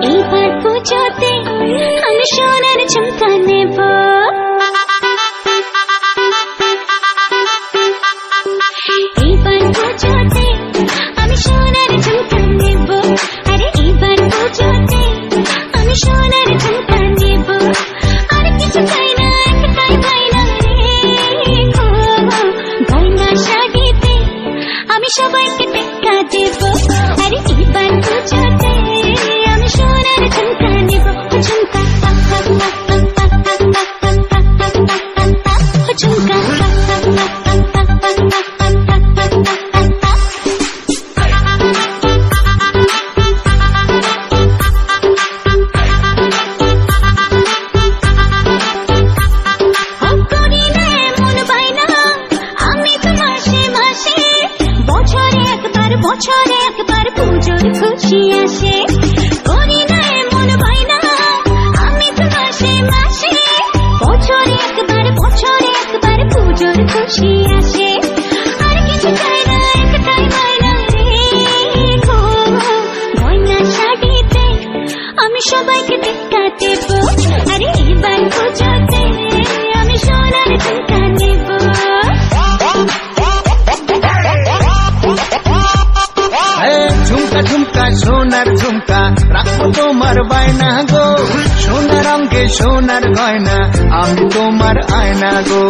এইবার পুজোতে আমি সোনার ঝুমকা নেব, এইবার পুজোতে আমি সোনার ঝুমকা নেব, আরে এইবার পুজোতে আমি সোনার ঝুমকা নেব। আর কিছু চাই না, একটাই বায়না রে গো, গয়না শাড়িতে আমি সবাইকে টেক্কা দেব। আরে এইবার পুজোতে আমি সোনার ঝুমকা নেব, ঝুমকা ঝুমকা বছরে একবার পুজোর খুশি আসে, করি না এমন বায়না আমি তো মাসে মাসে, বছরে একবার পুজোর খুশি আসে। আর কিছু চাই না, একটাই বায়না রে গো, গয়না শাড়িতে আমি সবাইকে টেক্কা দেব। আরে এইবার পুজোতে আমি সোনার ঝুমকা নেব। ঝুমকা ঝুমকা সোনার ঝুমকা রাখবো তোমার বায়না গো, সোনার অঙ্গে সোনার গয়না আমি তোমার আয়না গো।